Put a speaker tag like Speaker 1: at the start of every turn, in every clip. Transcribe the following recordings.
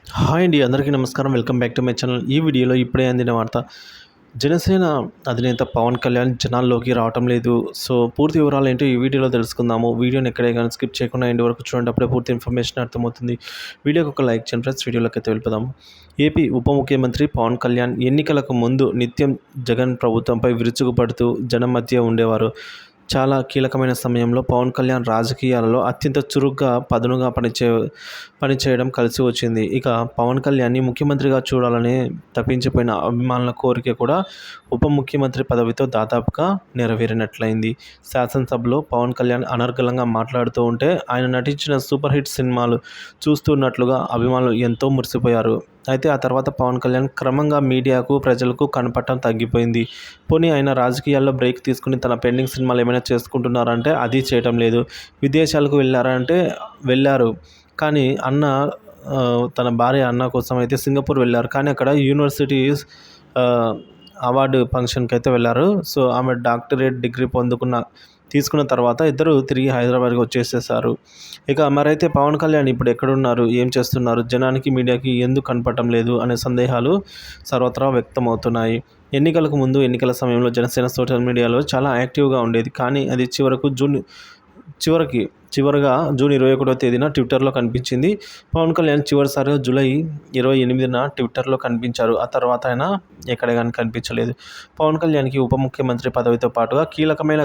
Speaker 1: Hi అండి, అందరికీ నమస్కారం. Welcome back to my channel. ఈ వీడియోలో ఇప్పుడే అందిన వార్త, జనసేన అధినేత పవన్ కళ్యాణ్ జనాల్లోకి రావటం లేదు. సో పూర్తి వివరాలు ఏంటో ఈ వీడియోలో తెలుసుకుందాము. వీడియోని ఎక్కడే కానీ స్కిప్ చేయకుండా ఎండ్ వరకు చూడండి, అప్పుడే పూర్తి ఇన్ఫర్మేషన్ అర్థమవుతుంది. వీడియోకి ఒక లైక్ చేయండి ఫ్రెండ్స్. వీడియోలోకి అయితే వెళ్ళిపోదాము. ఏపీ ఉప ముఖ్యమంత్రి పవన్ కళ్యాణ్ ఎన్నికలకు ముందు నిత్యం జగన్ ప్రభుత్వంపై విరుచుకుపడుతూ జనం మధ్య ఉండేవారు. చాలా కీలకమైన సమయంలో పవన్ కళ్యాణ్ రాజకీయాలలో అత్యంత చురుగ్గా పదునుగా పనిచేయడం కలిసి వచ్చింది. ఇక పవన్ కళ్యాణ్ని ముఖ్యమంత్రిగా చూడాలని తప్పించిపోయిన అభిమానుల కోరిక కూడా ఉప ముఖ్యమంత్రి పదవితో దాదాపుగా నెరవేరినట్లయింది. శాసనసభలో పవన్ కళ్యాణ్ అనర్గళంగా మాట్లాడుతూ ఉంటే ఆయన నటించిన సూపర్ హిట్ సినిమాలు చూస్తున్నట్లుగా అభిమానులు ఎంతో మురిసిపోయారు. అయితే ఆ తర్వాత పవన్ కళ్యాణ్ క్రమంగా మీడియాకు ప్రజలకు కనపడటం తగ్గిపోయింది. పోనీ ఆయన రాజకీయాల్లో బ్రేక్ తీసుకుని తన పెండింగ్ సినిమాలు ఏమైనా చేసుకుంటున్నారంటే అది చేయటం లేదు. విదేశాలకు వెళ్ళారంటే వెళ్ళారు, కానీ తన భార్య అన్న కోసం అయితే సింగపూర్ వెళ్ళారు. కానీ అక్కడ యూనివర్సిటీస్ అవార్డు ఫంక్షన్కి అయితే వెళ్ళారు. సో ఆమె డాక్టరేట్ డిగ్రీ తీసుకున్న తర్వాత ఇద్దరు తిరిగి హైదరాబాద్కి వచ్చేసేసారు. ఇక మరైతే పవన్ కళ్యాణ్ ఇప్పుడు ఎక్కడున్నారు, ఏం చేస్తున్నారు, జనానికి మీడియాకి ఎందుకు కనపడటం లేదు అనే సందేహాలు సర్వత్రా వ్యక్తమవుతున్నాయి. ఎన్నికలకు ముందు ఎన్నికల సమయంలో జనసేన సోషల్ మీడియాలో చాలా యాక్టివ్గా ఉండేది. కానీ అది చివరగా జూన్ 21వ తేదీన ట్విట్టర్లో కనిపించింది. పవన్ కళ్యాణ్ చివరిసారిగా జూలై 28న ట్విట్టర్లో కనిపించారు. ఆ తర్వాత ఆయన ఎక్కడ కానీ కనిపించలేదు. పవన్ కళ్యాణ్కి ఉప ముఖ్యమంత్రి పదవితో పాటుగా కీలకమైన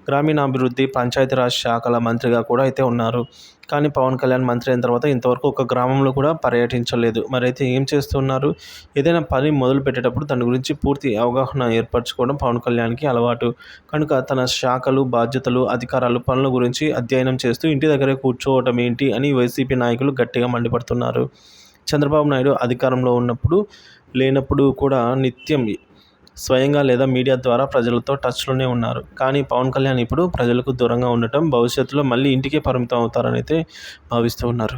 Speaker 1: గ్రామీణాభివృద్ధి, పంచాయతీరాజ్ శాఖల మంత్రిగా కూడా అయితే ఉన్నారు. కానీ పవన్ కళ్యాణ్ మంత్రి అయిన తర్వాత ఇంతవరకు ఒక గ్రామంలో కూడా పర్యటించలేదు. మరైతే ఏం చేస్తున్నారు? ఏదైనా పని మొదలు పెట్టేటప్పుడు దాని గురించి పూర్తి అవగాహన ఏర్పరచుకోవడం పవన్ కళ్యాణ్కి అలవాటు. కనుక తన శాఖలు, బాధ్యతలు, అధికారాలు, పనుల గురించి అధ్యయనం చేస్తూ ఇంటి దగ్గరే కూర్చోవటం ఏంటి అని వైసీపీ నాయకులు గట్టిగా మండిపడుతున్నారు. చంద్రబాబు నాయుడు అధికారంలో లేనప్పుడు కూడా నిత్యం స్వయంగా లేదా మీడియా ద్వారా ప్రజలతో టచ్లోనే ఉన్నారు. కానీ పవన్ కళ్యాణ్ ఇప్పుడు ప్రజలకు దూరంగా ఉండటం, భవిష్యత్తులో మళ్ళీ ఇంటికే పరిమితం అవుతారని అయితే భావిస్తూ ఉన్నారు.